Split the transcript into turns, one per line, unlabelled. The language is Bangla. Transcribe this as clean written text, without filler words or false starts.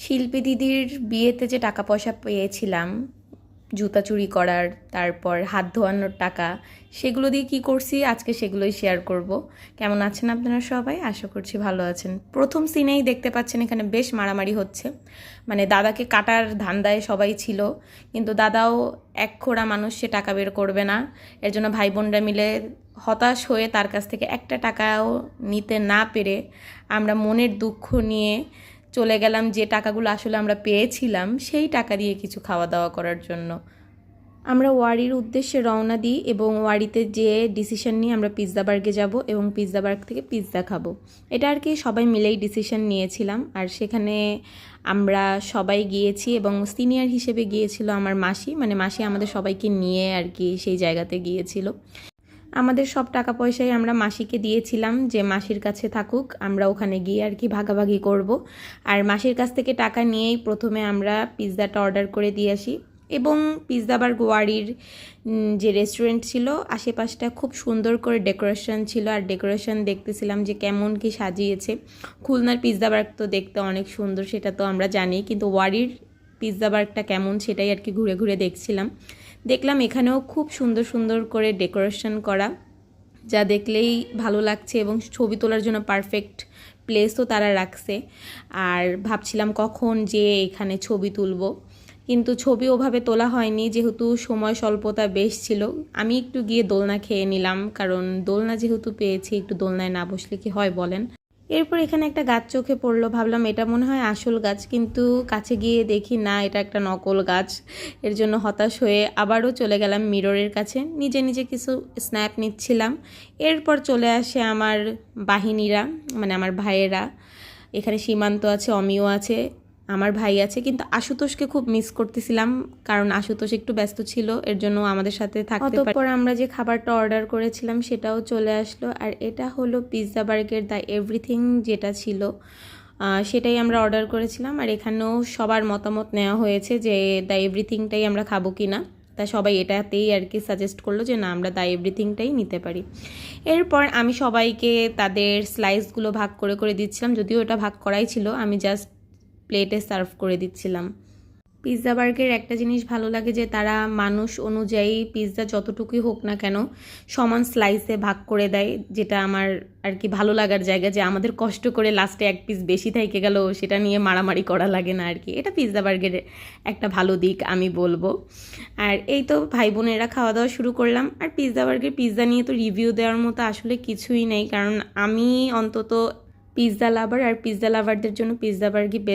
শিল্পী দিদির বিয়েতে যে টাকা পয়সা পেয়েছিলাম জুতা চুরি করার, তারপর হাত ধোয়ানোর টাকা, সেগুলো দিয়ে কি করছি আজকে সেগুলোই শেয়ার করব। কেমন আছেন আপনারা সবাই? আশা করছি ভালো আছেন। প্রথম সিনেই দেখতে পাচ্ছেন এখানে বেশ মারামারি হচ্ছে, মানে দাদাকে কাটার ধান্দায় সবাই ছিল, কিন্তু দাদাও এক খোড়া মানুষ, সে টাকা বের করবে না। এর জন্য ভাই বোনরা মিলে হতাশ হয়ে তার কাছ থেকে একটা টাকাও নিতে না পেরে আমরা মনের দুঃখ নিয়ে চলে গেলাম যে টাকাগুলো আসলে আমরা পেয়েছিলাম সেই টাকা দিয়ে কিছু খাওয়া দাওয়া করার জন্য। আমরা ওয়ারির উদ্দেশ্যে রওনা দিই এবং ওয়ারিতে যে ডিসিশন নিয়ে আমরা পিৎজা বার্গে যাব এবং পিৎজা বার্গ থেকে পিৎজা খাবো, এটা আর কি সবাই মিলেই ডিসিশন নিয়েছিলাম। আর সেখানে আমরা সবাই গিয়েছি এবং সিনিয়র হিসেবে গিয়েছিল আমার মাসি, মানে মাসি আমাদের সবাইকে নিয়ে আর কি সেই জায়গাতে গিয়েছিল। আমাদের সব টাকা পয়সাই আমরা মাসিকে দিয়েছিলাম যে মাসির কাছে থাকুক, আমরা ওখানে গিয়ে আর কি ভাগাভাগি করব। আর মাসির কাছ থেকে টাকা নিয়েই প্রথমে আমরা পিৎজাটা অর্ডার করে দিয়ে আসি এবং পিৎজা বার্গ ওয়ারির যে রেস্টুরেন্ট ছিল আশেপাশটা খুব সুন্দর করে ডেকোরেশন ছিল, আর ডেকোরেশন দেখতেছিলাম যে কেমন কি সাজিয়েছে। খুলনার পিৎজা বার্গ তো দেখতে অনেক সুন্দর, সেটা তো আমরা জানি, কিন্তু ওয়ারির পিৎজা বার্গটা কেমন সেটাই আর কি ঘুরে ঘুরে দেখছিলাম। দেখলাম এখানেও খুব সুন্দর সুন্দর করে ডেকোরেশন করা, যা দেখলেই ভালো লাগছে এবং ছবি তোলার জন্য পারফেক্ট প্লেসও তারা রাখছে। আর ভাবছিলাম কখন যে এখানে ছবি তুলব, কিন্তু ছবি ওভাবে তোলা হয়নি যেহেতু সময় স্বল্পতা বেশ ছিল। আমি একটু গিয়ে দোলনা খেয়ে নিলাম, কারণ দোলনা যেহেতু পেয়েছি একটু দোলনায় না বসলে কি হয় বলেন। এরপর এখানে একটা গাছ চোখে পড়লো, ভাবলাম এটা মনে হয় আসল গাছ, কিন্তু কাছে গিয়ে দেখি না, এটা একটা নকল গাছ। এর জন্য হতাশ হয়ে আবারও চলে গেলাম মিররের কাছে, নিজে নিজে কিছু স্ন্যাপ নিচ্ছিলাম। এরপর চলে আসে আমার বাহিনীরা, মানে আমার ভাইয়েরা। এখানে সীমান্ত আছে, অমিও আছে, আমার ভাই আছে, কিন্তু আশুতোষকে খুব মিস করতেছিলাম কারণ আশুতোষ একটু ব্যস্ত ছিল, এর জন্য আমাদের সাথে থাকতে পারে। অতঃপর আমরা যে খাবারটা অর্ডার করেছিলাম সেটাও চলে আসলো, আর এটা হলো পিৎজা বার্গের দ্য এভরিথিং যেটা ছিল সেটাই আমরা অর্ডার করেছিলাম। আর এখানেও সবার মতামত নেওয়া হয়েছে যে দ্য এভরিথিংটাই আমরা খাবো কি না, তা সবাই এটাতেই আর কি সাজেস্ট করলো যে না আমরা দ্য এভরিথিংটাই নিতে পারি। এরপর আমি সবাইকে তাদের স্লাইসগুলো ভাগ করে করে দিচ্ছিলাম, যদিও ওটা ভাগ করাই ছিল, আমি জাস্ট প্লেটে সার্ভ করে দিচ্ছিলাম। পিৎজা বার্গের একটা জিনিস ভালো লাগে যে তারা মানুষ অনুযায়ী পিৎজা যতটুকুই হোক না কেন সমান স্লাইসে ভাগ করে দেয়, যেটা আমার আর কি ভালো লাগার জায়গা, যে আমাদের কষ্ট করে লাস্টে এক পিস বেশি থেকে গেল সেটা নিয়ে মারামারি করা লাগে না আর কি। এটা পিৎজা বার্গের একটা ভালো দিক আমি বলবো। আর এই তো ভাই বোনেরা খাওয়া দাওয়া শুরু করলাম। আর পিৎজা বার্গের পিৎজা নিয়ে তো রিভিউ দেওয়ার মতো আসলে কিছুই নেই, কারণ আমি অন্তত পিৎজা লাভার, আর পিৎজা লাভারদের জন্য পিৎজা বার্গই বেস্ট।